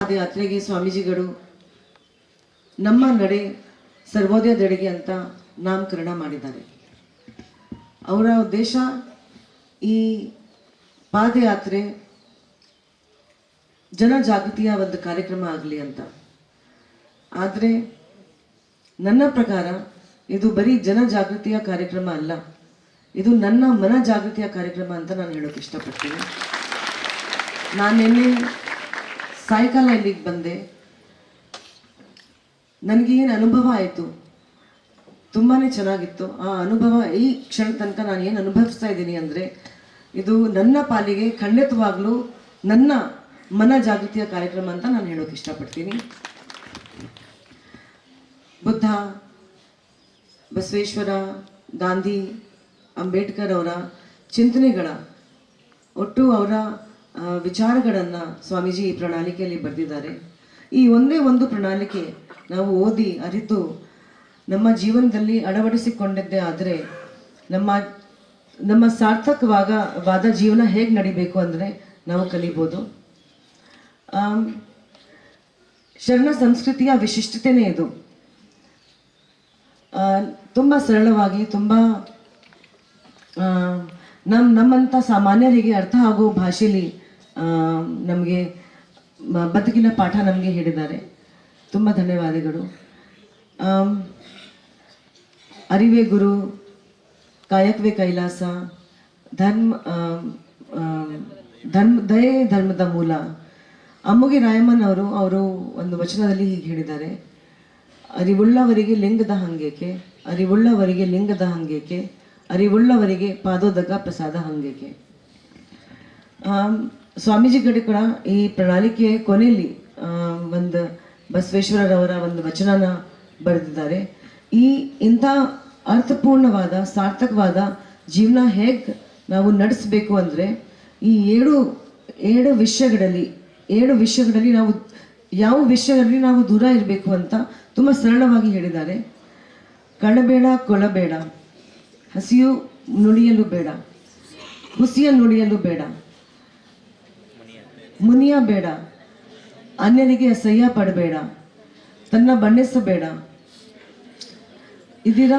ಪಾದಯಾತ್ರೆಗೆ ಸ್ವಾಮೀಜಿಗಳು ನಮ್ಮ ನಡೆ ಸರ್ವೋದಯದೆಡೆಗೆ ಅಂತ ನಾಮಕರಣ ಮಾಡಿದ್ದಾರೆ. ಅವರ ಉದ್ದೇಶ ಈ ಪಾದಯಾತ್ರೆ ಜನಜಾಗೃತಿಯ ಒಂದು ಕಾರ್ಯಕ್ರಮ ಆಗಲಿ ಅಂತ. ಆದರೆ ನನ್ನ ಪ್ರಕಾರ ಇದು ಬರೀ ಜನಜಾಗೃತಿಯ ಕಾರ್ಯಕ್ರಮ ಅಲ್ಲ, ಇದು ನನ್ನ ಮನ ಜಾಗೃತಿಯ ಕಾರ್ಯಕ್ರಮ ಅಂತ ನಾನು ಹೇಳೋಕೆ ಇಷ್ಟಪಡ್ತೀನಿ. ನಾನು ನಿನ್ನೆ ಸಾಯಂಕಾಲ ಇಲ್ಲಿಗೆ ಬಂದೆ. ನನಗೆ ಏನು ಅನುಭವ ಆಯಿತು ತುಂಬಾ ಚೆನ್ನಾಗಿತ್ತು. ಆ ಅನುಭವ ಈ ಕ್ಷಣ ತನಕ ನಾನು ಏನು ಅನುಭವಿಸ್ತಾ ಇದ್ದೀನಿ ಅಂದರೆ ಇದು ನನ್ನ ಪಾಲಿಗೆ ಖಂಡಿತವಾಗ್ಲೂ ನನ್ನ ಮನ ಜಾಗೃತಿಯ ಕಾರ್ಯಕ್ರಮ ಅಂತ ನಾನು ಹೇಳೋಕೆ ಇಷ್ಟಪಡ್ತೀನಿ. ಬುದ್ಧ, ಬಸವೇಶ್ವರ, ಗಾಂಧಿ, ಅಂಬೇಡ್ಕರ್ ಅವರ ಚಿಂತನೆಗಳ ಒಟ್ಟು ಅವರ ವಿಚಾರಗಳನ್ನು ಸ್ವಾಮೀಜಿ ಈ ಪ್ರಣಾಳಿಕೆಯಲ್ಲಿ ಬರೆದಿದ್ದಾರೆ. ಈ ಒಂದೇ ಒಂದು ಪ್ರಣಾಳಿಕೆ ನಾವು ಓದಿ ಅರಿತು ನಮ್ಮ ಜೀವನದಲ್ಲಿ ಅಳವಡಿಸಿಕೊಂಡಿದ್ದೇ ಆದರೆ ನಮ್ಮ ಸಾರ್ಥಕವಾದ ಜೀವನ ಹೇಗೆ ನಡಿಬೇಕು ಅಂದರೆ ನಾವು ಕಲಿಬೋದು. ಶರಣ ಸಂಸ್ಕೃತಿಯ ವಿಶಿಷ್ಟತೆಯೇ ಇದು. ತುಂಬ ಸರಳವಾಗಿ, ತುಂಬ ನಮ್ಮಂಥ ಸಾಮಾನ್ಯರಿಗೆ ಅರ್ಥ ಆಗೋ ಭಾಷೆಯಲ್ಲಿ ನಮಗೆ ಬದುಕಿನ ಪಾಠ ನಮಗೆ ಹೇಳಿದ್ದಾರೆ. ತುಂಬ ಧನ್ಯವಾದಗಳು. ಅರಿವೇ ಗುರು, ಕಾಯಕ್ವೇ ಕೈಲಾಸ, ದಯೆ ಧರ್ಮದ ಮೂಲ. ಅಮ್ಮುಗೆ ರಾಯಮ್ಮನ್ ಅವರು ಒಂದು ವಚನದಲ್ಲಿ ಹೀಗೆ ಹೇಳಿದ್ದಾರೆ: ಅರಿವುಳ್ಳವರಿಗೆ ಲಿಂಗದ ಹಂಗೇಕೆ, ಅರಿವುಳ್ಳವರಿಗೆ ಲಿಂಗದ ಹಂಗೇಕೆ, ಅರಿವುಳ್ಳವರಿಗೆ ಪಾದೋದಕ ಪ್ರಸಾದ ಹಂಗೇಕೆ. ಸ್ವಾಮೀಜಿಗಳು ಕೂಡ ಈ ಪ್ರಣಾಳಿಕೆಯ ಕೊನೆಯಲ್ಲಿ ಒಂದು ಬಸವೇಶ್ವರರವರ ಒಂದು ವಚನನ ಬರೆದಿದ್ದಾರೆ. ಇಂಥ ಅರ್ಥಪೂರ್ಣವಾದ ಸಾರ್ಥಕವಾದ ಜೀವನ ಹೇಗೆ ನಾವು ನಡೆಸಬೇಕು ಅಂದರೆ ಈ ಏಳು ವಿಷಯಗಳಲ್ಲಿ ನಾವು ಯಾವ ವಿಷಯಗಳಲ್ಲಿ ನಾವು ದೂರ ಇರಬೇಕು ಅಂತ ತುಂಬ ಸರಳವಾಗಿ ಹೇಳಿದ್ದಾರೆ. ಕಳಬೇಡ, ಕೊಳಬೇಡ, ಹಸಿಯು ನುಡಿಯಲು ಬೇಡ, ಹುಸಿಯ ನುಡಿಯಲು ಬೇಡ, ಮುನಿಯ ಬೇಡ, ಅನ್ಯರಿಗೆ ಅಸಹ್ಯ ಪಡಬೇಡ, ತನ್ನ ಬಣ್ಣಿಸಬೇಡ, ಇದಿರ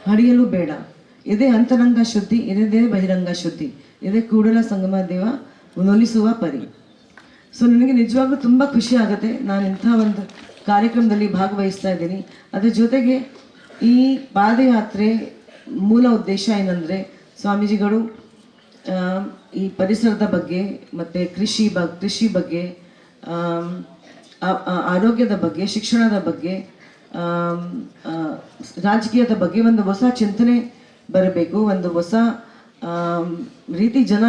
ಹಡಿಯಲು ಬೇಡ. ಇದೇ ಅಂತರಂಗ ಶುದ್ಧಿ, ಇದೇ ಬಹಿರಂಗ ಶುದ್ಧಿ, ಇದೇ ಕೂಡಲ ಸಂಗಮ ದೇವ ನೊಲಿಸುವ ಪರಿ. ಸೊ ನನಗೆ ನಿಜವಾಗ್ಲೂ ತುಂಬ ಖುಷಿ ಆಗುತ್ತೆ ನಾನು ಇಂಥ ಒಂದು ಕಾರ್ಯಕ್ರಮದಲ್ಲಿ ಭಾಗವಹಿಸ್ತಾ ಇದ್ದೀನಿ. ಅದ್ರ ಜೊತೆಗೆ ಈ ಪಾದಯಾತ್ರೆ ಮೂಲ ಉದ್ದೇಶ ಏನಂದರೆ ಸ್ವಾಮೀಜಿಗಳು ಈ ಪರಿಸರದ ಬಗ್ಗೆ ಮತ್ತು ಕೃಷಿ ಬಗ್ಗೆ, ಆರೋಗ್ಯದ ಬಗ್ಗೆ, ಶಿಕ್ಷಣದ ಬಗ್ಗೆ, ರಾಜಕೀಯದ ಬಗ್ಗೆ ಒಂದು ಹೊಸ ಚಿಂತನೆ ಬರಬೇಕು, ಒಂದು ಹೊಸ ರೀತಿ ಜನ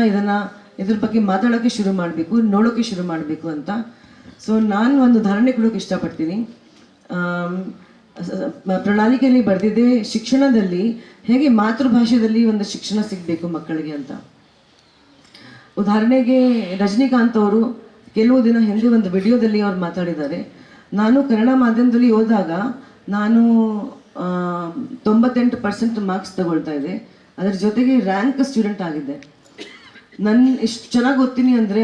ಇದ್ರ ಬಗ್ಗೆ ಮಾತಾಡೋಕ್ಕೆ ಶುರು ಮಾಡಬೇಕು, ನೋಡೋಕ್ಕೆ ಶುರು ಮಾಡಬೇಕು ಅಂತ. ಸೊ ನಾನು ಒಂದು ಧಾರಣೆ ಕೊಡೋಕೆ ಇಷ್ಟಪಡ್ತೀನಿ. ಪ್ರಣಾಳಿಕೆಯಲ್ಲಿ ಬರೆದಿದ್ದೆ ಶಿಕ್ಷಣದಲ್ಲಿ ಹೇಗೆ ಮಾತೃಭಾಷೆಯಲ್ಲಿ ಒಂದು ಶಿಕ್ಷಣ ಸಿಗಬೇಕು ಮಕ್ಕಳಿಗೆ ಅಂತ. ಉದಾಹರಣೆಗೆ ರಜನಿಕಾಂತ್ ಅವರು ಕೆಲವು ದಿನ ಹಿಂದೆ ಒಂದು ವಿಡಿಯೋದಲ್ಲಿ ಅವ್ರು ಮಾತಾಡಿದ್ದಾರೆ. ನಾನು ಕನ್ನಡ ಮಾಧ್ಯಮದಲ್ಲಿ ಓದಿದಾಗ ನಾನು 98% ಮಾರ್ಕ್ಸ್ ತಗೊಳ್ತಾ ಇದ್ದೆ, ಅದರ ಜೊತೆಗೆ ರ್ಯಾಂಕ್ ಸ್ಟೂಡೆಂಟ್ ಆಗಿದ್ದೆ. ನನ್ನ ಎಷ್ಟು ಚೆನ್ನಾಗಿ ಓದ್ತೀನಿ ಅಂದರೆ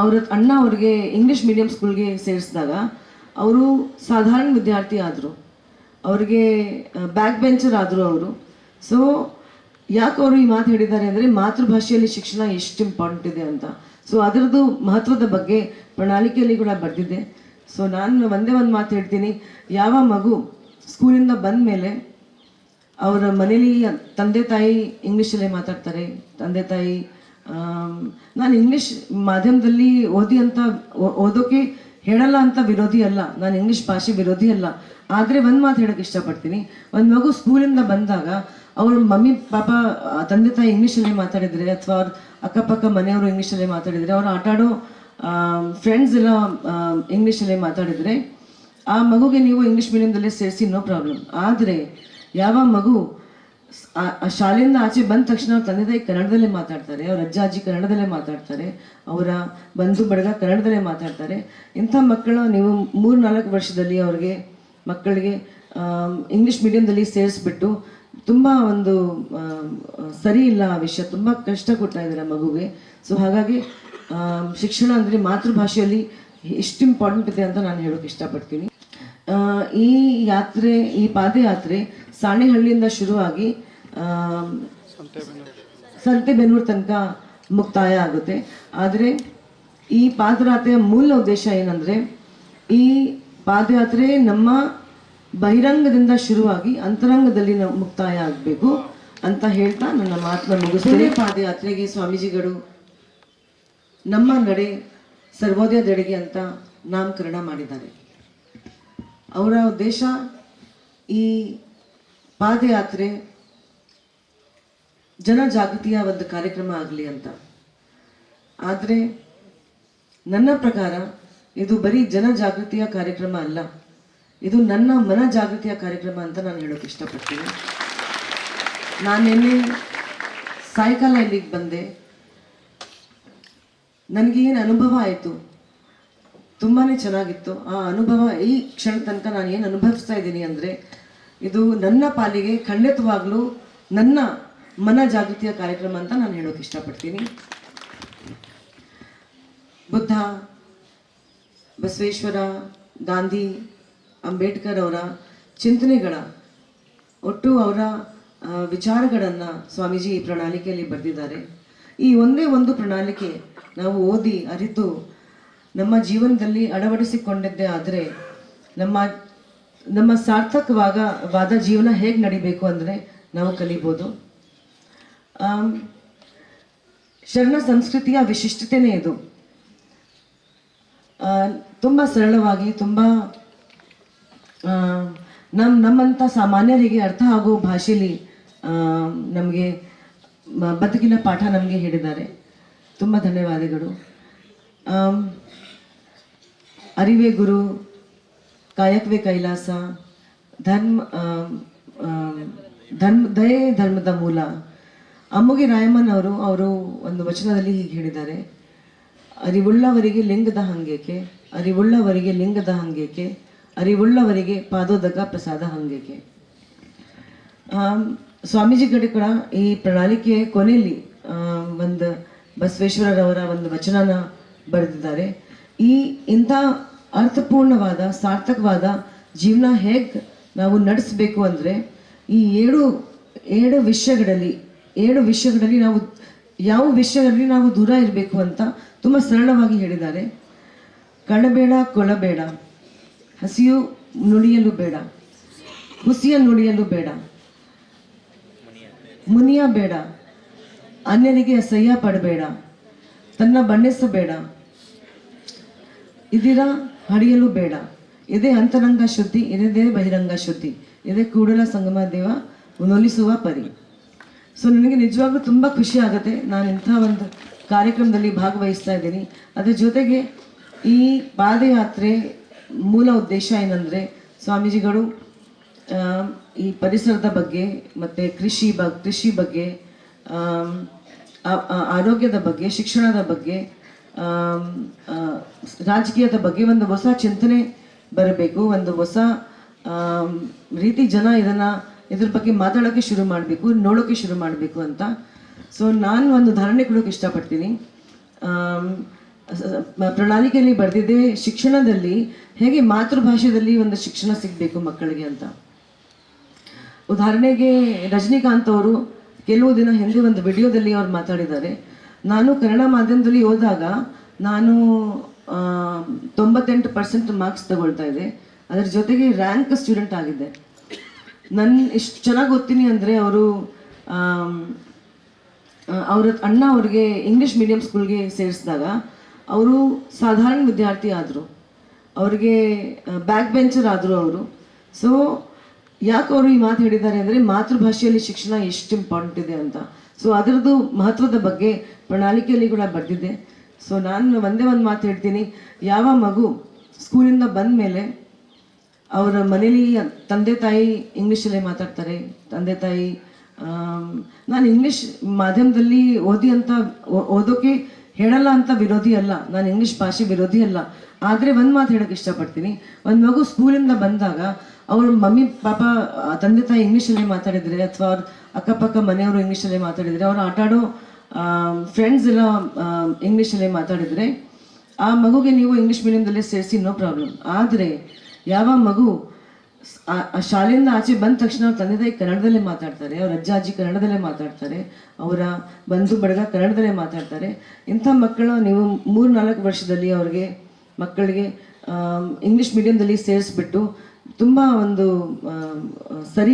ಅವ್ರ ಅಣ್ಣ ಅವ್ರಿಗೆ ಇಂಗ್ಲೀಷ್ ಮೀಡಿಯಂ ಸ್ಕೂಲ್ಗೆ ಸೇರಿಸಿದಾಗ ಅವರು ಸಾಧಾರಣ ವಿದ್ಯಾರ್ಥಿ ಆದರು, ಅವ್ರಿಗೆ ಬ್ಯಾಕ್ ಬೆಂಚರ್ ಆದರು ಅವರು. ಸೊ ಯಾಕೆ ಅವರು ಈ ಮಾತು ಹೇಳಿದ್ದಾರೆ ಅಂದರೆ ಮಾತೃಭಾಷೆಯಲ್ಲಿ ಶಿಕ್ಷಣ ಎಷ್ಟು ಇಂಪಾರ್ಟೆಂಟ್ ಇದೆ ಅಂತ. ಸೊ ಅದರದ್ದು ಮಹತ್ವದ ಬಗ್ಗೆ ಪ್ರಣಾಳಿಕೆಯಲ್ಲಿ ಕೂಡ ಬರೆದಿದ್ದೆ. ಸೊ ನಾನು ಒಂದೇ ಒಂದು ಮಾತು ಹೇಳ್ತೀನಿ, ಯಾವ ಮಗು ಸ್ಕೂಲಿಂದ ಬಂದ ಮೇಲೆ ಅವರ ಮನೇಲಿ ತಂದೆ ತಾಯಿ ಇಂಗ್ಲೀಷಲ್ಲೇ ಮಾತಾಡ್ತಾರೆ, ತಂದೆ ತಾಯಿ ನಾನು ಇಂಗ್ಲೀಷ್ ಮಾಧ್ಯಮದಲ್ಲಿ ಓದೋಕೆ ಹೇಳಲ್ಲ ಅಂತ ವಿರೋಧಿ ಅಲ್ಲ, ನಾನು ಇಂಗ್ಲೀಷ್ ಭಾಷೆ ವಿರೋಧಿ ಅಲ್ಲ. ಆದರೆ ಒಂದು ಮಾತು ಹೇಳೋಕ್ಕೆ ಇಷ್ಟಪಡ್ತೀನಿ, ಒಂದು ಮಗು ಸ್ಕೂಲಿಂದ ಬಂದಾಗ ಅವ್ರ ಮಮ್ಮಿ ಪಾಪ ತಂದೆ ತಾಯಿ ಇಂಗ್ಲೀಷಲ್ಲೇ ಮಾತಾಡಿದರೆ ಅಥವಾ ಅವ್ರ ಅಕ್ಕಪಕ್ಕ ಮನೆಯವರು ಇಂಗ್ಲೀಷಲ್ಲೇ ಮಾತಾಡಿದರೆ, ಅವ್ರು ಆಟಾಡೋ ಫ್ರೆಂಡ್ಸ್ ಎಲ್ಲ ಇಂಗ್ಲೀಷಲ್ಲೇ ಮಾತಾಡಿದರೆ ಆ ಮಗುಗೆ ನೀವು ಇಂಗ್ಲೀಷ್ ಮೀಡಿಯಮ್ದಲ್ಲೇ ಸೇರಿಸಿ ನೋ ಪ್ರಾಬ್ಲಮ್. ಆದರೆ ಯಾವ ಮಗು ಶಾಲೆಯಿಂದ ಆಚೆ ಬಂದ ತಕ್ಷಣ ಅವ್ರ ತಂದೆ ತಾಯಿ ಕನ್ನಡದಲ್ಲೇ ಮಾತಾಡ್ತಾರೆ, ಅವ್ರ ಅಜ್ಜ ಅಜ್ಜಿ ಕನ್ನಡದಲ್ಲೇ ಮಾತಾಡ್ತಾರೆ, ಅವರ ಬಂಧು ಬಳಗ ಕನ್ನಡದಲ್ಲೇ ಮಾತಾಡ್ತಾರೆ, ಇಂಥ ಮಕ್ಕಳ ನೀವು 3-4 ವರ್ಷದಲ್ಲಿ ಮಕ್ಕಳಿಗೆ ಇಂಗ್ಲೀಷ್ ಮೀಡಿಯಮ್ದಲ್ಲಿ ಸೇರಿಸ್ಬಿಟ್ಟು ತುಂಬ ಒಂದು ಸರಿ ಇಲ್ಲ ಆ ವಿಷಯ, ತುಂಬ ಕಷ್ಟ ಕೊಡ್ತಾ ಇದ್ದಾರೆ ಮಗುಗೆ. ಸೊ ಹಾಗಾಗಿ ಶಿಕ್ಷಣ ಅಂದರೆ ಮಾತೃಭಾಷೆಯಲ್ಲಿ ಎಷ್ಟು ಇಂಪಾರ್ಟೆಂಟ್ ಇದೆ ಅಂತ ನಾನು ಹೇಳೋಕೆ ಇಷ್ಟಪಡ್ತೀನಿ. ಈ ಯಾತ್ರೆ, ಈ ಪಾದಯಾತ್ರೆ ಸಾಣೆಹಳ್ಳಿಯಿಂದ ಶುರುವಾಗಿ ಸಂತೆಬೆನ್ನೂರು ತನಕ ಮುಕ್ತಾಯ ಆಗುತ್ತೆ. ಆದರೆ ಈ ಪಾದಯಾತ್ರೆಯ ಮೂಲ ಉದ್ದೇಶ ಏನಂದರೆ, ಈ ಪಾದಯಾತ್ರೆ ನಮ್ಮ ಬಹಿರಂಗದಿಂದ ಶುರುವಾಗಿ ಅಂತರಂಗದಲ್ಲಿ ಮುಕ್ತಾಯ ಆಗಬೇಕು ಅಂತ ಹೇಳ್ತಾ ನನ್ನ ಮಾತನ್ನ ಮುಗಿಸ್ತೇನೆ. ಪಾದಯಾತ್ರೆಗೆ ಸ್ವಾಮೀಜಿಗಳು ನಮ್ಮ ನಡೆ ಸರ್ವೋದಯದೆಡೆಗೆ ಅಂತ ನಾಮಕರಣ ಮಾಡಿದ್ದಾರೆ. ಅವರ ಉದ್ದೇಶ ಈ ಪಾದಯಾತ್ರೆ ಜನಜಾಗೃತಿಯ ಒಂದು ಕಾರ್ಯಕ್ರಮ ಆಗಲಿ ಅಂತ. ಆದರೆ ನನ್ನ ಪ್ರಕಾರ ಇದು ಬರೀ ಜನಜಾಗೃತಿಯ ಕಾರ್ಯಕ್ರಮ ಅಲ್ಲ, ಇದು ನನ್ನ ಮನ ಜಾಗೃತಿಯ ಕಾರ್ಯಕ್ರಮ ಅಂತ ನಾನು ಹೇಳೋಕೆ ಇಷ್ಟಪಡ್ತೀನಿ. ನಾನು ನಿನ್ನೆ ಸಾಯಂಕಾಲ ಇಲ್ಲಿಗೆ ಬಂದೆ. ನನಗೆ ಏನು ಅನುಭವ ಆಯಿತು, ತುಂಬಾ ಚೆನ್ನಾಗಿತ್ತು. ಆ ಅನುಭವ ಈ ಕ್ಷಣ ತನಕ ನಾನು ಏನು ಅನುಭವಿಸ್ತಾ ಇದ್ದೀನಿ ಅಂದರೆ, ಇದು ನನ್ನ ಪಾಲಿಗೆ ಖಂಡಿತವಾಗ್ಲೂ ನನ್ನ ಮನ ಜಾಗೃತಿಯ ಕಾರ್ಯಕ್ರಮ ಅಂತ ನಾನು ಹೇಳೋಕೆ ಇಷ್ಟಪಡ್ತೀನಿ. ಬುದ್ಧ, ಬಸವೇಶ್ವರ, ಗಾಂಧಿ, ಅಂಬೇಡ್ಕರ್ ಅವರ ಚಿಂತನೆಗಳ ಒಟ್ಟು ಅವರ ವಿಚಾರಗಳನ್ನು ಸ್ವಾಮೀಜಿ ಈ ಪ್ರಣಾಳಿಕೆಯಲ್ಲಿ ಬರೆದಿದ್ದಾರೆ. ಈ ಒಂದೇ ಒಂದು ಪ್ರಣಾಳಿಕೆ ನಾವು ಓದಿ ಅರಿತು ನಮ್ಮ ಜೀವನದಲ್ಲಿ ಅಳವಡಿಸಿಕೊಂಡಿದ್ದೇ ಆದರೆ ನಮ್ಮ ಸಾರ್ಥಕವಾದ ಜೀವನ ಹೇಗೆ ನಡಿಬೇಕು ಅಂದರೆ ನಾವು ಕಲಿಬೋದು. ಶರಣ ಸಂಸ್ಕೃತಿಯ ವಿಶಿಷ್ಟತೆಯೇ ಇದು. ತುಂಬ ಸರಳವಾಗಿ, ತುಂಬ ನಮ್ಮಂಥ ಸಾಮಾನ್ಯರಿಗೆ ಅರ್ಥ ಆಗೋ ಭಾಷೆಯಲ್ಲಿ ನಮಗೆ ಬದುಕಿನ ಪಾಠ ನಮಗೆ ಹೇಳಿದ್ದಾರೆ. ತುಂಬ ಧನ್ಯವಾದಗಳು. ಅರಿವೇ ಗುರು, ಕಾಯಕ್ವೇ ಕೈಲಾಸ, ದಯೆ ಧರ್ಮದ ಮೂಲ. ಅಮ್ಮುಗೆ ರಾಯಮ್ಮನ್ ಅವರು ಒಂದು ವಚನದಲ್ಲಿ ಹೀಗೆ ಹೇಳಿದ್ದಾರೆ: ಅರಿವುಳ್ಳವರಿಗೆ ಲಿಂಗದ ಹಂಗೇಕೆ, ಅರಿವುಳ್ಳವರಿಗೆ ಲಿಂಗದ ಹಂಗೇಕೆ, ಅರಿವುಳ್ಳವರಿಗೆ ಪಾದೋದಕ ಪ್ರಸಾದ ಹಂಗೇಕೆ. ಸ್ವಾಮೀಜಿಗಳು ಕೂಡ ಈ ಪ್ರಣಾಳಿಕೆಯ ಕೊನೆಯಲ್ಲಿ ಒಂದು ಬಸವೇಶ್ವರರವರ ಒಂದು ವಚನನ ಬರೆದಿದ್ದಾರೆ. ಇಂಥ ಅರ್ಥಪೂರ್ಣವಾದ ಸಾರ್ಥಕವಾದ ಜೀವನ ಹೇಗೆ ನಾವು ನಡೆಸಬೇಕು ಅಂದರೆ, ಈ ಏಳು ವಿಷಯಗಳಲ್ಲಿ ನಾವು ಯಾವ ವಿಷಯಗಳಲ್ಲಿ ನಾವು ದೂರ ಇರಬೇಕು ಅಂತ ತುಂಬ ಸರಳವಾಗಿ ಹೇಳಿದ್ದಾರೆ. ಕಳಬೇಡ, ಕೊಳಬೇಡ, ಹಸಿಯು ನುಡಿಯಲು ಬೇಡ, ಹುಸಿಯ ನುಡಿಯಲು ಬೇಡ, ಮುನಿಯ ಬೇಡ, ಅನ್ಯರಿಗೆ ಅಸಹ್ಯ ಪಡಬೇಡ, ತನ್ನ ಬಣ್ಣಿಸಬೇಡ, ಇದಿರ ಹಡಿಯಲು ಬೇಡ. ಇದೇ ಅಂತರಂಗ ಶುದ್ಧಿ, ಇದೇ ಬಹಿರಂಗ ಶುದ್ಧಿ, ಇದೇ ಕೂಡಲ ಸಂಗಮ ದೇವ ಉನ್ನೋಲಿಸುವ ಪರಿ. ಸೊ ನನಗೆ ನಿಜವಾಗ್ಲೂ ತುಂಬ ಖುಷಿ ಆಗುತ್ತೆ ನಾನು ಇಂಥ ಒಂದು ಕಾರ್ಯಕ್ರಮದಲ್ಲಿ ಭಾಗವಹಿಸ್ತಾ ಇದ್ದೀನಿ. ಅದ್ರ ಜೊತೆಗೆ ಈ ಪಾದಯಾತ್ರೆ ಮೂಲ ಉದ್ದೇಶ ಏನಂದರೆ, ಸ್ವಾಮೀಜಿಗಳು ಈ ಪರಿಸರದ ಬಗ್ಗೆ ಮತ್ತು ಕೃಷಿ ಬಗ್ಗೆ, ಆರೋಗ್ಯದ ಬಗ್ಗೆ, ಶಿಕ್ಷಣದ ಬಗ್ಗೆ, ರಾಜಕೀಯದ ಬಗ್ಗೆ ಒಂದು ಹೊಸ ಚಿಂತನೆ ಬರಬೇಕು, ಒಂದು ಹೊಸ ರೀತಿ ಜನ ಇದ್ರ ಬಗ್ಗೆ ಮಾತಾಡೋಕ್ಕೆ ಶುರು ಮಾಡಬೇಕು, ನೋಡೋಕ್ಕೆ ಶುರು ಮಾಡಬೇಕು ಅಂತ. ಸೊ ನಾನು ಒಂದು ಧಾರಣೆ ಕೊಡೋಕೆ ಇಷ್ಟಪಡ್ತೀನಿ. ಪ್ರಣಾಳಿಕೆಯಲ್ಲಿ ಬರೆದಿದೆ, ಶಿಕ್ಷಣದಲ್ಲಿ ಹೇಗೆ ಮಾತೃಭಾಷೆಯಲ್ಲಿ ಒಂದು ಶಿಕ್ಷಣ ಸಿಗಬೇಕು ಮಕ್ಕಳಿಗೆ ಅಂತ. ಉದಾಹರಣೆಗೆ ರಜನಿಕಾಂತ್ ಅವರು ಕೆಲವು ದಿನ ಹಿಂದೆ ಒಂದು ವಿಡಿಯೋದಲ್ಲಿ ಅವ್ರು ಮಾತಾಡಿದ್ದಾರೆ, ನಾನು ಕನ್ನಡ ಮಾಧ್ಯಮದಲ್ಲಿ ಓದಾಗ ನಾನು 98% ಮಾರ್ಕ್ಸ್ ತಗೊಳ್ತಾ ಇದ್ದೆ, ಅದರ ಜೊತೆಗೆ ರ್ಯಾಂಕ್ ಸ್ಟೂಡೆಂಟ್ ಆಗಿದ್ದೆ. ನಾನು ಎಷ್ಟು ಚೆನ್ನಾಗಿ ಓದ್ತೀನಿ ಅಂದರೆ, ಅವ್ರ ಅಣ್ಣ ಅವ್ರಿಗೆ ಇಂಗ್ಲೀಷ್ ಮೀಡಿಯಂ ಸ್ಕೂಲ್ಗೆ ಸೇರಿಸಿದಾಗ ಅವರು ಸಾಧಾರಣ ವಿದ್ಯಾರ್ಥಿ ಆದರು, ಅವ್ರಿಗೆ ಬ್ಯಾಕ್ ಬೆಂಚರ್ ಆದರು ಅವರು. ಸೊ ಯಾಕೆ ಅವರು ಈ ಮಾತು ಹೇಳಿದ್ದಾರೆ ಅಂದರೆ, ಮಾತೃಭಾಷೆಯಲ್ಲಿ ಶಿಕ್ಷಣ ಎಷ್ಟು ಇಂಪಾರ್ಟೆಂಟ್ ಇದೆ ಅಂತ. ಸೊ ಅದರದ್ದು ಮಹತ್ವದ ಬಗ್ಗೆ ಪ್ರಣಾಳಿಕೆಯಲ್ಲಿ ಕೂಡ ಬರೆದಿದ್ದೆ. ಸೊ ನಾನು ಒಂದೇ ಒಂದು ಮಾತು ಹೇಳ್ತೀನಿ, ಯಾವ ಮಗು ಸ್ಕೂಲಿಂದ ಬಂದ ಮೇಲೆ ಅವರ ಮನೇಲಿ ತಂದೆ ತಾಯಿ ಇಂಗ್ಲೀಷಲ್ಲೇ ಮಾತಾಡ್ತಾರೆ, ತಂದೆ ತಾಯಿ ನಾನು ಇಂಗ್ಲೀಷ್ ಮಾಧ್ಯಮದಲ್ಲಿ ಓದೋಕೆ ಹೇಳಲ್ಲ ಅಂತ ವಿರೋಧಿ ಅಲ್ಲ, ನಾನು ಇಂಗ್ಲೀಷ್ ಭಾಷೆ ವಿರೋಧಿ ಅಲ್ಲ. ಆದರೆ ಒಂದು ಮಾತು ಹೇಳೋಕ್ಕೆ ಇಷ್ಟಪಡ್ತೀನಿ, ಒಂದು ಮಗು ಸ್ಕೂಲಿಂದ ಬಂದಾಗ ಅವ್ರ ಮಮ್ಮಿ ಪಾಪ ತಂದೆ ತಾಯಿ ಇಂಗ್ಲೀಷಲ್ಲೇ ಮಾತಾಡಿದರೆ, ಅಥವಾ ಅವ್ರ ಅಕ್ಕಪಕ್ಕ ಮನೆಯವರು ಇಂಗ್ಲೀಷಲ್ಲೇ ಮಾತಾಡಿದರೆ, ಅವ್ರು ಆಟಾಡೋ ಫ್ರೆಂಡ್ಸ್ ಎಲ್ಲ ಇಂಗ್ಲೀಷಲ್ಲೇ ಮಾತಾಡಿದರೆ ಆ ಮಗುಗೆ ನೀವು ಇಂಗ್ಲೀಷ್ ಮೀಡಿಯಮ್ದಲ್ಲೇ ಸೇರಿಸಿ ನೋ ಪ್ರಾಬ್ಲಮ್. ಆದರೆ ಯಾವ ಮಗು ಆ ಶಾಲೆಯಿಂದ ಆಚೆ ಬಂದ ತಕ್ಷಣ ಅವ್ರ ತಂದೆ ತಾಯಿ ಕನ್ನಡದಲ್ಲೇ ಮಾತಾಡ್ತಾರೆ, ಅವ್ರ ಅಜ್ಜ ಅಜ್ಜಿ ಕನ್ನಡದಲ್ಲೇ ಮಾತಾಡ್ತಾರೆ, ಅವರ ಬಂಧು ಬಳಗ ಕನ್ನಡದಲ್ಲೇ ಮಾತಾಡ್ತಾರೆ, ಇಂಥ ಮಕ್ಕಳು ನೀವು 3-4 ವರ್ಷದಲ್ಲಿ ಮಕ್ಕಳಿಗೆ ಇಂಗ್ಲೀಷ್ ಮೀಡಿಯಮ್ದಲ್ಲಿ ಸೇರಿಸ್ಬಿಟ್ಟು ತುಂಬ ಒಂದು ಸರಿ